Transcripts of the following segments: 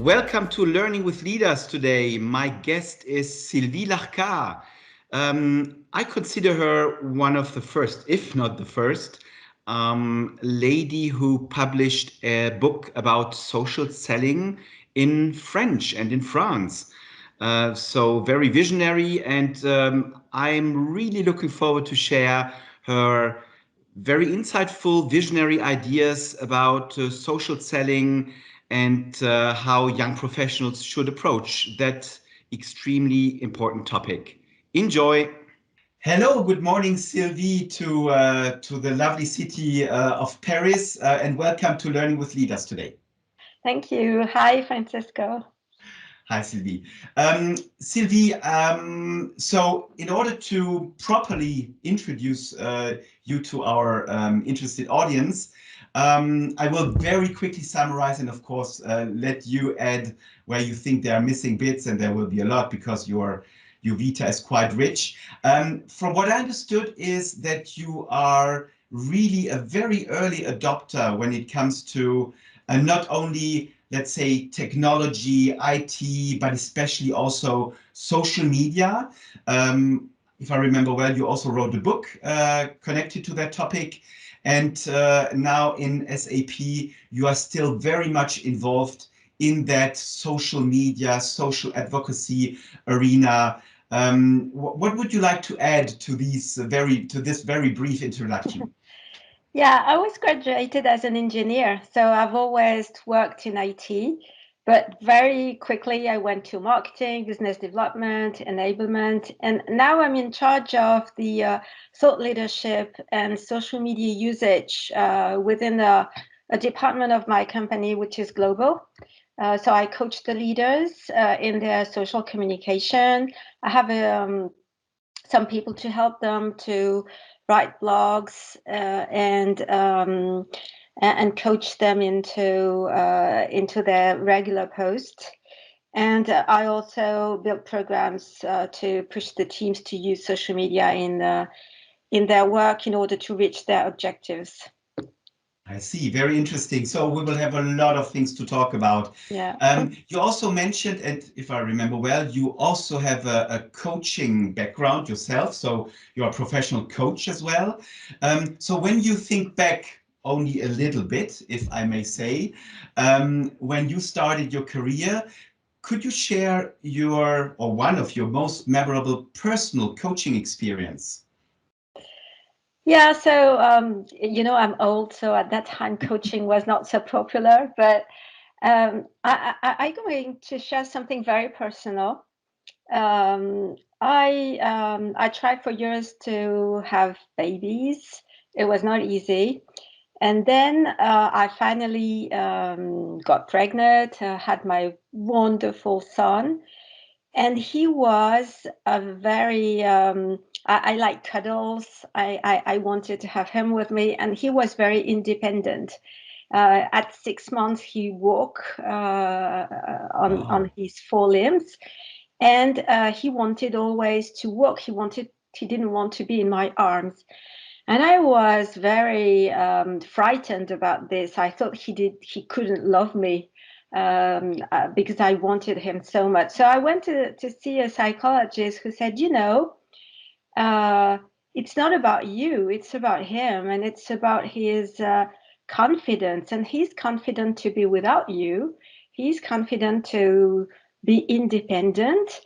Welcome to Learning with Leaders today. My guest is Sylvie Lachkar. I consider her one of the first, if not the first, lady who published a book about social selling in French and in France. So very visionary, and I'm really looking forward to share her very insightful, visionary ideas about social selling and how young professionals should approach that extremely important topic. Enjoy. Hello, good morning, Sylvie, to the lovely city of Paris, and welcome to Learning with Leaders today. Thank you. Hi, Francisco. Hi, Sylvie. Sylvie, so in order to properly introduce you to our interested audience, I will very quickly summarize and, of course, let you add where you think there are missing bits, and there will be a lot because your vita is quite rich. From what I understood is that you are really a very early adopter when it comes to not only, let's say, technology, IT, but especially also social media. If I remember well, you also wrote a book connected to that topic. And now in SAP, you are still very much involved in that social media, social advocacy arena. What would you like to add to this very brief introduction? Yeah, I was graduated as an engineer, so I've always worked in IT, but very quickly I went to marketing, business development, enablement, and now I'm in charge of the thought leadership and social media usage within a department of my company, which is global. So I coach the leaders in their social communication. I have some people to help them to write blogs and coach them into their regular posts. And I also build programs to push the teams to use social media in their work in order to reach their objectives. I see. Very interesting. So we will have a lot of things to talk about. Yeah. You also mentioned, and if I remember well, you also have a coaching background yourself. So you're a professional coach as well. So when you think back only a little bit, if I may say, when you started your career, could you share your or one of your most memorable personal coaching experience? Yeah, so I'm old, so at that time coaching was not so popular, but I'm going to share something very personal. I tried for years to have babies. It was not easy. And then I finally got pregnant, had my wonderful son. And he was a very, I like cuddles. I wanted to have him with me. And he was very independent. At 6 months, he walked on his four limbs. And he wanted always to walk. He didn't want to be in my arms. And I was very frightened about this. I thought he couldn't love me because I wanted him so much. So I went to see a psychologist who said, it's not about you, it's about him, and it's about his confidence. And he's confident to be without you. He's confident to be independent.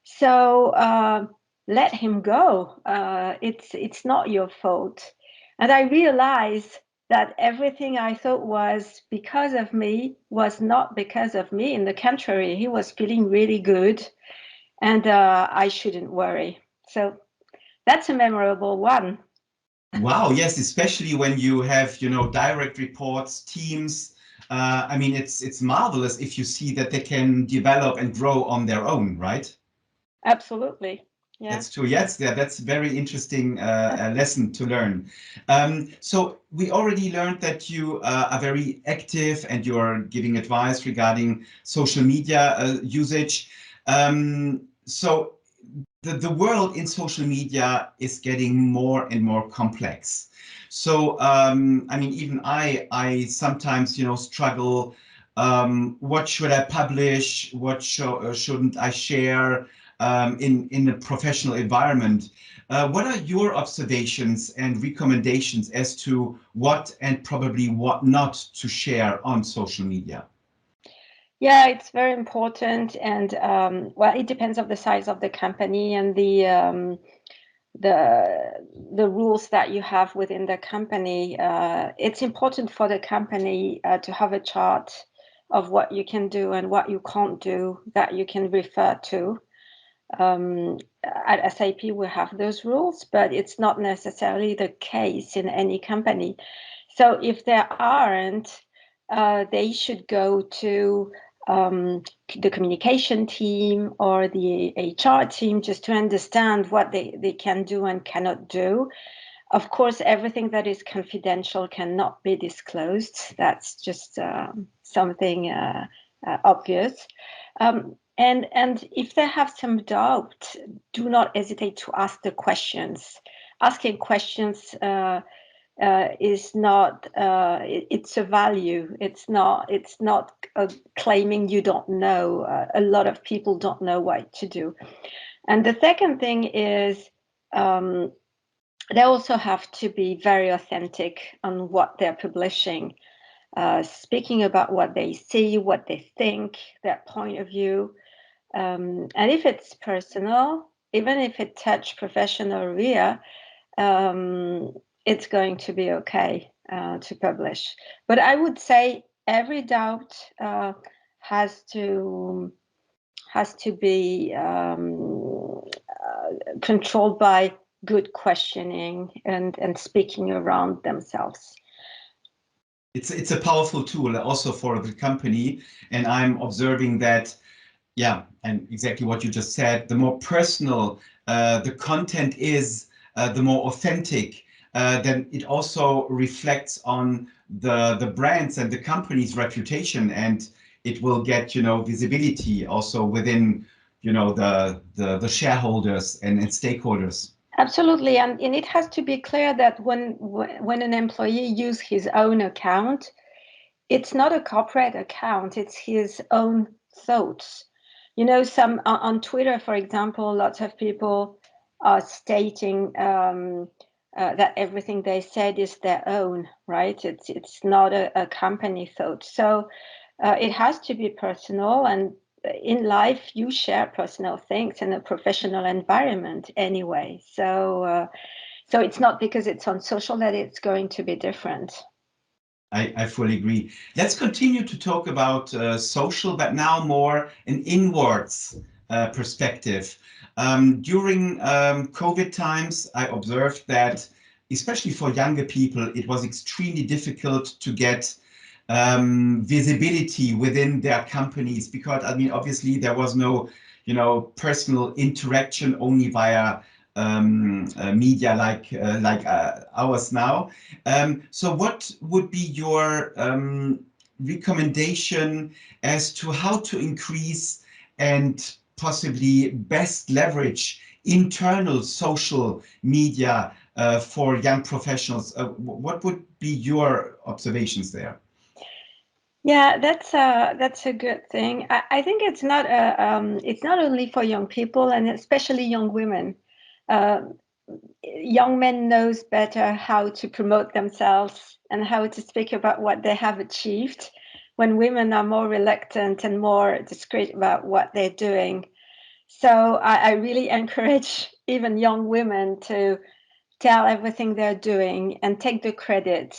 So let him go. It's not your fault. And I realized that everything I thought was because of me was not because of me. In the contrary, he was feeling really good, and I shouldn't worry. So that's a memorable one. Wow, yes, especially when you have, direct reports, teams. I mean, it's marvelous if you see that they can develop and grow on their own, right? Absolutely. Yeah. That's true. Yes, yeah, that's a very interesting lesson to learn. So we already learned that you are very active and you are giving advice regarding social media usage. So the world in social media is getting more and more complex. So I mean, even I sometimes struggle what should I publish, what shouldn't I share in a professional environment. What are your observations and recommendations as to what and probably what not to share on social media? Yeah, it's very important, and well, it depends on the size of the company and the rules that you have within the company. It's important for the company to have a chart of what you can do and what you can't do that you can refer to. At SAP, we have those rules, but it's not necessarily the case in any company. So if there aren't, they should go to the communication team or the HR team just to understand what they can do and cannot do. Of course, everything that is confidential cannot be disclosed. That's just something obvious. And if they have some doubt, do not hesitate to ask the questions. Asking questions is not it's a value. It's not claiming you don't know. A lot of people don't know what to do. And the second thing is they also have to be very authentic on what they're publishing, speaking about what they see, what they think, their point of view. And if it's personal, even if it touches professional area, it's going to be okay to publish. But I would say every doubt has to be controlled by good questioning and speaking around themselves. It's a powerful tool also for the company, and I'm observing that. Yeah, and exactly what you just said. The more personal the content is, the more authentic. Then it also reflects on the brands and the company's reputation, and it will get visibility also within the shareholders and stakeholders. Absolutely, and it has to be clear that when an employee uses his own account, it's not a corporate account; it's his own thoughts. Some on Twitter, for example, lots of people are stating that everything they said is their own, right? It's not a company thought. So it has to be personal, and in life you share personal things in a professional environment anyway. So it's not because it's on social that it's going to be different. I fully agree. Let's continue to talk about social, but now more an inwards perspective. During COVID times, I observed that, especially for younger people, it was extremely difficult to get visibility within their companies because, I mean, obviously there was no, personal interaction, only via media like ours now. So what would be your recommendation as to how to increase and possibly best leverage internal social media for young professionals? What would be your observations there? Yeah, that's a good thing. I think it's not only for young people and especially young women. Young men knows better how to promote themselves and how to speak about what they have achieved, when women are more reluctant and more discreet about what they're doing. So I really encourage even young women to tell everything they're doing and take the credit.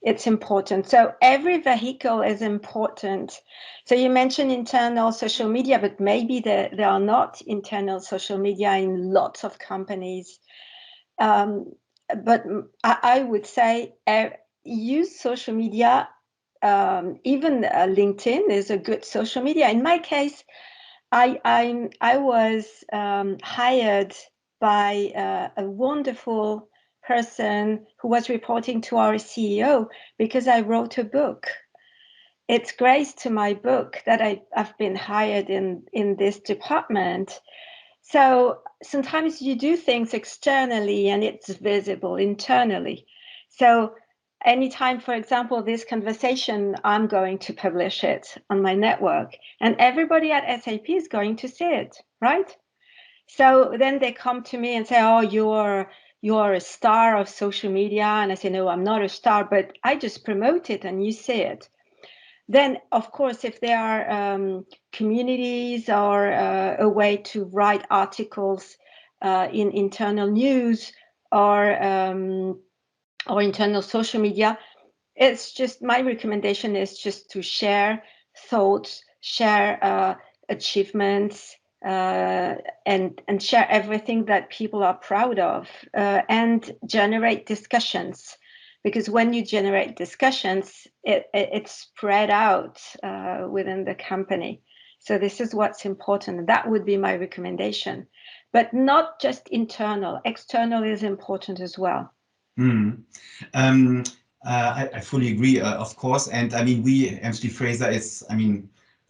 It's important. So every vehicle is important. So you mentioned internal social media, but maybe there are not internal social media in lots of companies. But I would say use social media. Even LinkedIn is a good social media. In my case, I was hired by a wonderful person who was reporting to our CEO because I wrote a book. It's grace to my book that I've been hired in this department. So sometimes you do things externally and it's visible internally. So anytime, for example, this conversation, I'm going to publish it on my network, and everybody at SAP is going to see it, right? So then they come to me and say, "Oh, you're a star of social media," and I say, "No, I'm not a star, but I just promote it, and you see it." Then, of course, if there are communities or a way to write articles in internal news or internal social media, it's just, my recommendation is just to share thoughts, share achievements, and share everything that people are proud of, and generate discussions. Because when you generate discussions, it's spread out within the company. So this is what's important. That would be my recommendation. But not just internal, external is important as well. Mm. I fully agree, of course. And I mean, Hemsley Fraser is,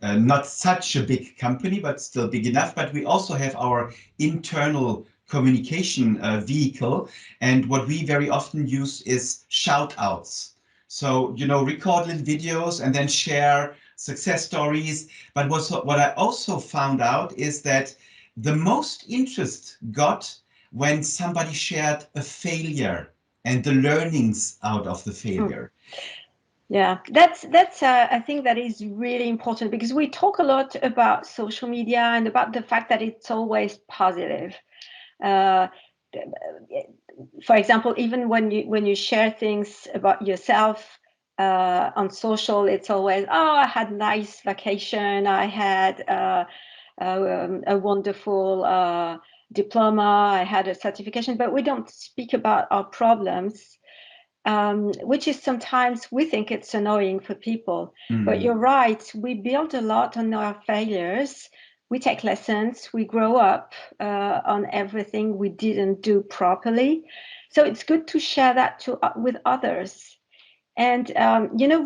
not such a big company, but still big enough. But we also have our internal communication vehicle. And what we very often use is shout outs. So, record little videos and then share success stories. But what I also found out is that the most interest got when somebody shared a failure and the learnings out of the failure. Yeah, that's I think that is really important, because we talk a lot about social media and about the fact that it's always positive. For example, even when you share things about yourself on social, it's always, "Oh, I had a nice vacation, I had a wonderful diploma, I had a certification," but we don't speak about our problems. Which is, sometimes we think it's annoying for people. But you're right, we build a lot on our failures. We take lessons, we grow up on everything we didn't do properly. So it's good to share that with others. And,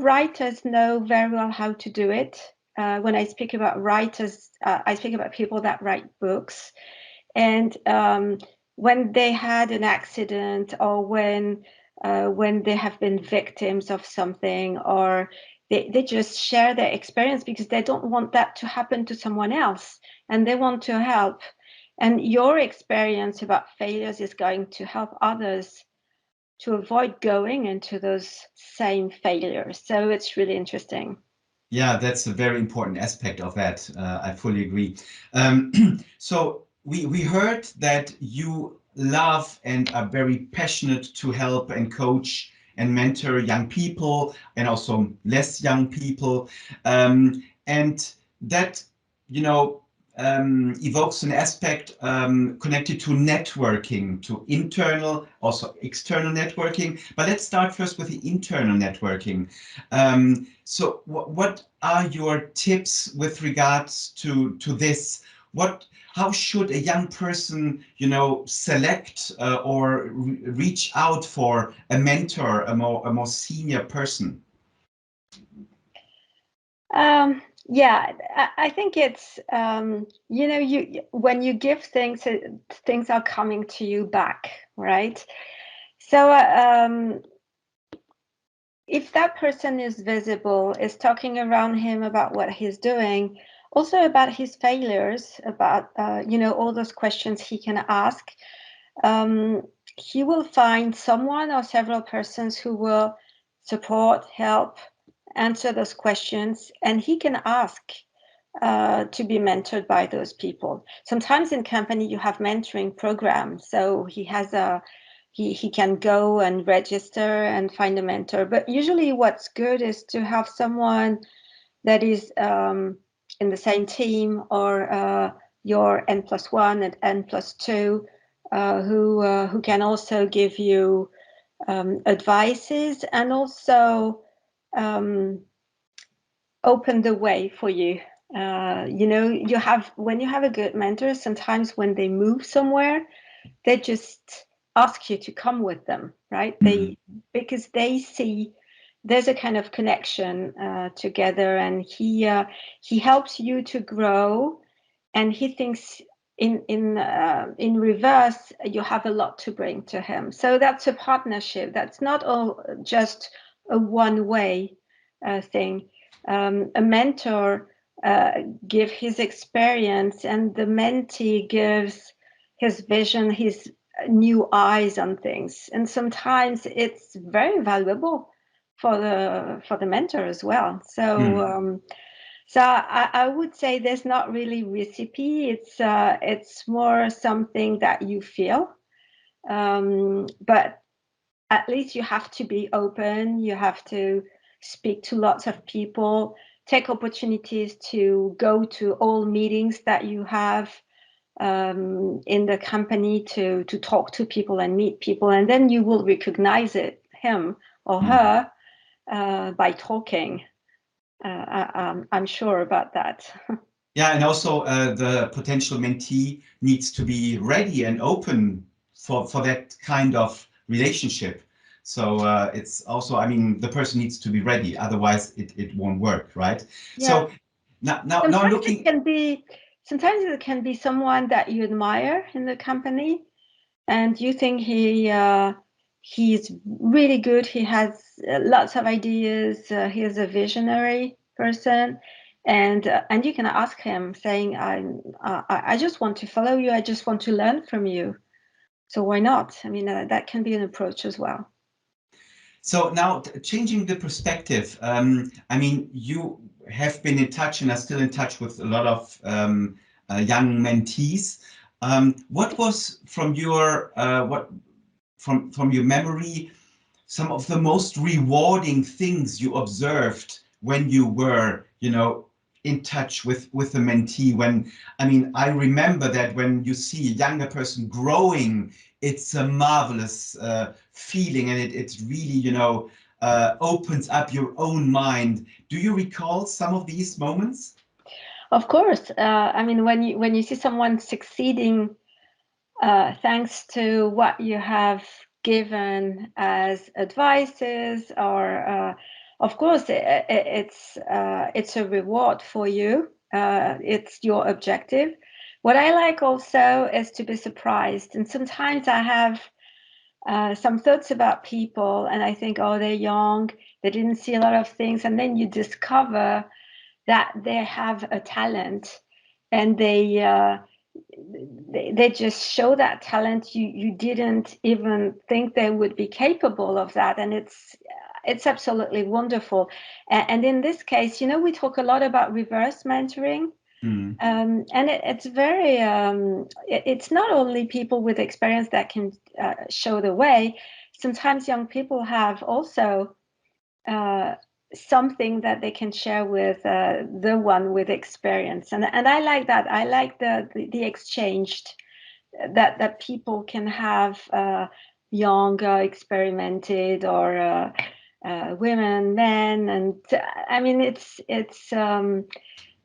writers know very well how to do it. When I speak about writers, I speak about people that write books. And when they had an accident, or when they have been victims of something, or they just share their experience because they don't want that to happen to someone else, and they want to help. And your experience about failures is going to help others to avoid going into those same failures. So it's really interesting. Yeah, that's a very important aspect of that. I fully agree. So we heard that you love and are very passionate to help and coach and mentor young people and also less young people. And that, evokes an aspect connected to networking, to internal, also external networking. But let's start first with the internal networking. So what are your tips with regards to this? How should a young person, select or reach out for a mentor, a more senior person? Yeah, I think it's when you give things, things are coming to you back, right? So if that person is visible, is talking around him about what he's doing, also about his failures, about all those questions he can ask, he will find someone or several persons who will support, help, answer those questions, and he can ask to be mentored by those people. Sometimes in company you have mentoring programs, so he can go and register and find a mentor. But usually what's good is to have someone that is in the same team, or your N+1 and N+2, who can also give you advices, and also open the way for you. When you have a good mentor, sometimes when they move somewhere, they just ask you to come with them, right? Because they see there's a kind of connection together, and he helps you to grow, and he thinks in reverse, you have a lot to bring to him. So that's a partnership. That's not all just a one-way thing. A mentor gives his experience, and the mentee gives his vision, his new eyes on things. And sometimes it's very valuable for the mentor as well. So. So I would say there's not really recipe. It's more something that you feel, but at least you have to be open. You have to speak to lots of people, take opportunities to go to all meetings that you have in the company to talk to people and meet people, and then you will recognize him or her by talking. I'm sure about that. Yeah, and also the potential mentee needs to be ready and open for that kind of relationship. So it's also, I mean, the person needs to be ready, otherwise it won't work, right? Yeah. So now looking. Sometimes it can be someone that you admire in the company, and you think he's really good. He has lots of ideas. He is a visionary person, and you can ask him, saying, I just want to follow you. I just want to learn from you. So why not? I mean, that can be an approach as well. So now changing the perspective, I mean, you have been in touch and are still in touch with a lot of young mentees. What was from your from your memory some of the most rewarding things you observed when you were, you know, in touch with a mentee? When, I mean, I remember that when you see a younger person growing, it's a marvelous feeling, and it's really, you know, opens up your own mind. Do you recall some of these moments? Of course. I mean, when you see someone succeeding thanks to what you have given as advices, or of course it's a reward for you. It's your objective. What I like also is to be surprised, and sometimes I have some thoughts about people, and I think, oh, they're young, they didn't see a lot of things, and then you discover that they have a talent, and they just show that talent. You didn't even think they would be capable of that, and it's absolutely wonderful. And in this case, you know, we talk a lot about reverse mentoring. And it's very it's not only people with experience that can show the way. Sometimes young people have also something that they can share with the one with experience, and I like that. I like the exchange that people can have, young, experimented, or women, men, and I mean it's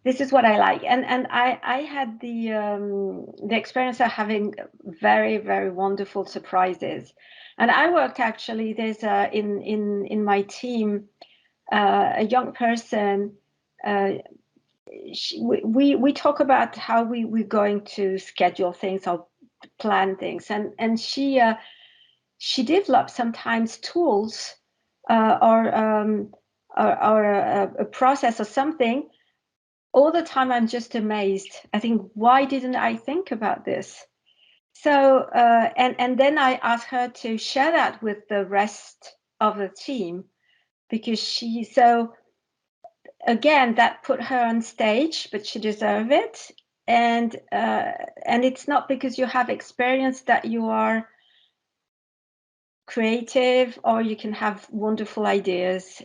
this is what I like, and I had the experience of having very, very wonderful surprises, and I worked actually. There's in my team a young person. We talk about how we're going to schedule things or plan things, and she developed sometimes tools or a process or something. All the time I'm just amazed. I think, why didn't I think about this? So and then I asked her to share that with the rest of the team, because again, that put her on stage, but she deserved it. And it's not because you have experience that you are creative or you can have wonderful ideas.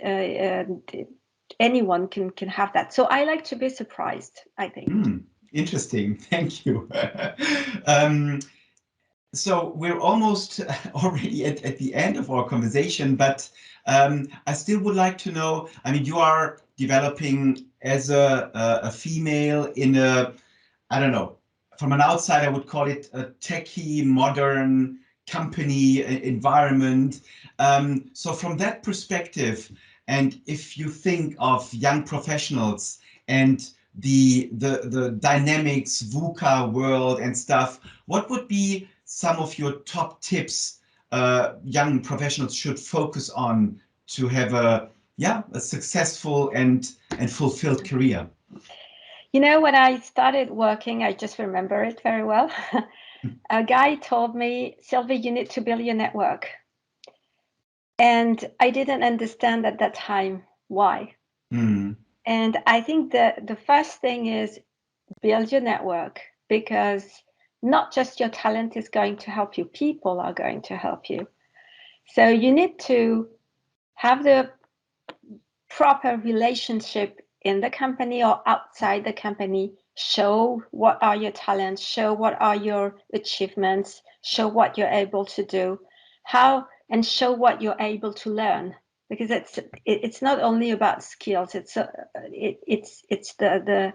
Anyone can have that. So I like to be surprised, I think. Interesting. Thank you. So we're almost already at the end of our conversation, but I still would like to know, I mean, you are developing as a female in a, I don't know, from an outside, I would call it a techie, modern company environment. So from that perspective, and if you think of young professionals and the dynamics, VUCA world and stuff, what would be some of your top tips young professionals should focus on to have a successful and fulfilled career? You know, when I started working, I just remember it very well. A guy told me, Sylvie, you need to build your network. And I didn't understand at that time why. And I think that the first thing is build your network, because not just your talent is going to help you, people are going to help you. So you need to have the proper relationship in the company or outside the company. Show what are your talents, show what are your achievements, show what you're able to do, and show what you're able to learn, because it's not only about skills, it's the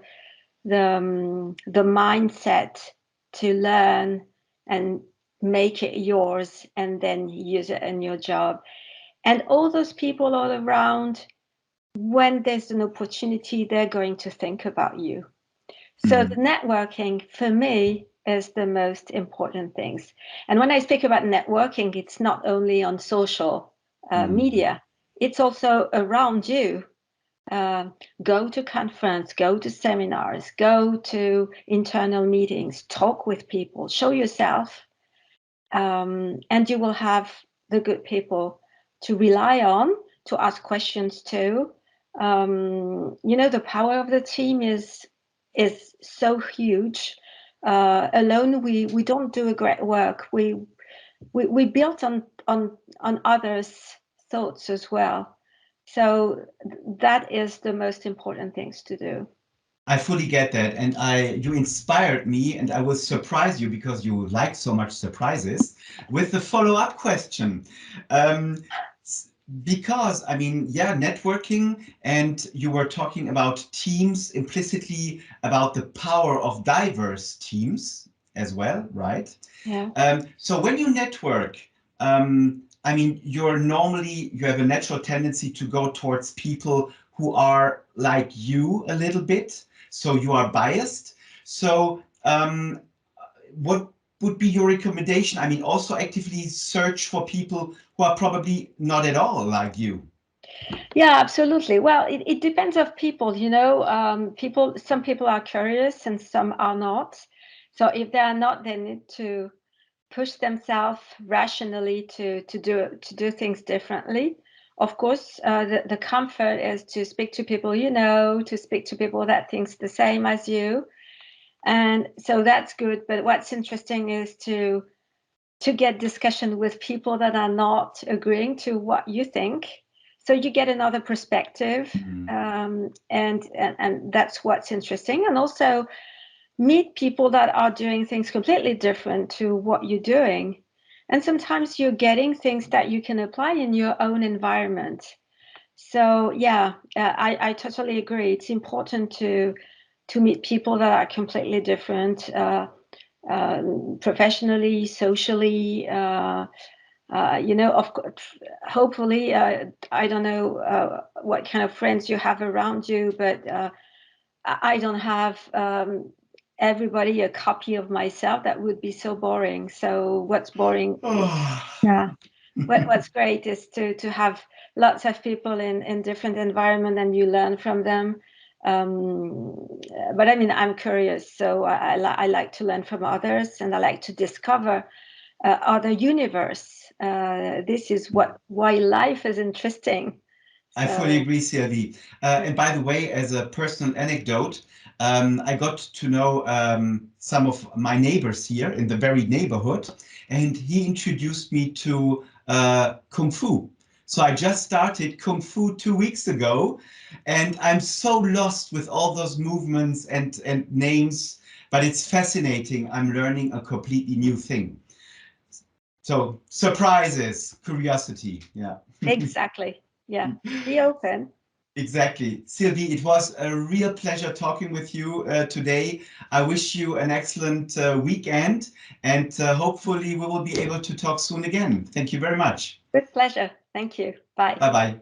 mindset to learn and make it yours and then use it in your job. And all those people all around, when there's an opportunity, they're going to think about you. So the networking for me is the most important things. And when I speak about networking, it's not only on social media, it's also around you. Go to conference, go to seminars, go to internal meetings, talk with people, show yourself, and you will have the good people to rely on, to ask questions to. You know, the power of the team is so huge. Alone, we don't do a great work. We built on others' thoughts as well. So that is the most important things to do. I fully get that, and you inspired me, and I will surprise you, because you like so much surprises, with the follow-up question. Because I mean, networking, and you were talking about teams, implicitly about the power of diverse teams as well, right? Yeah. So when you network, I mean, you have a natural tendency to go towards people who are like you a little bit. So you are biased. So what would be your recommendation? I mean, also actively search for people who are probably not at all like you. Yeah, absolutely. Well, it depends on people, you know. Some people are curious and some are not. So if they are not, they need to push themselves rationally to do things differently. Of course, the comfort is to speak to people you know, to speak to people that thinks the same as you, and so that's good. But what's interesting is to get discussion with people that are not agreeing to what you think, so you get another perspective. And that's what's interesting. And also meet people that are doing things completely different to what you're doing. And sometimes you're getting things that you can apply in your own environment. So yeah, I totally agree. It's important to meet people that are completely different, professionally, socially. You know, of course, hopefully, I don't know what kind of friends you have around you, but I don't have everybody a copy of myself. That would be so boring. So what's boring? Yeah. What's great is to have lots of people in different environment, and you learn from them. But I mean, I'm curious, so I like to learn from others, and I like to discover other universe. This is why life is interesting. I fully agree, Sylvie. And by the way, as a personal anecdote, I got to know some of my neighbors here in the very neighborhood, and he introduced me to Kung Fu. So I just started Kung Fu 2 weeks ago, and I'm so lost with all those movements and names, but it's fascinating. I'm learning a completely new thing. So surprises, curiosity, yeah. Exactly. Yeah. Be open. Exactly. Sylvie, it was a real pleasure talking with you today. I wish you an excellent weekend, and hopefully we will be able to talk soon again. Thank you very much. With pleasure. Thank you. Bye. Bye-bye.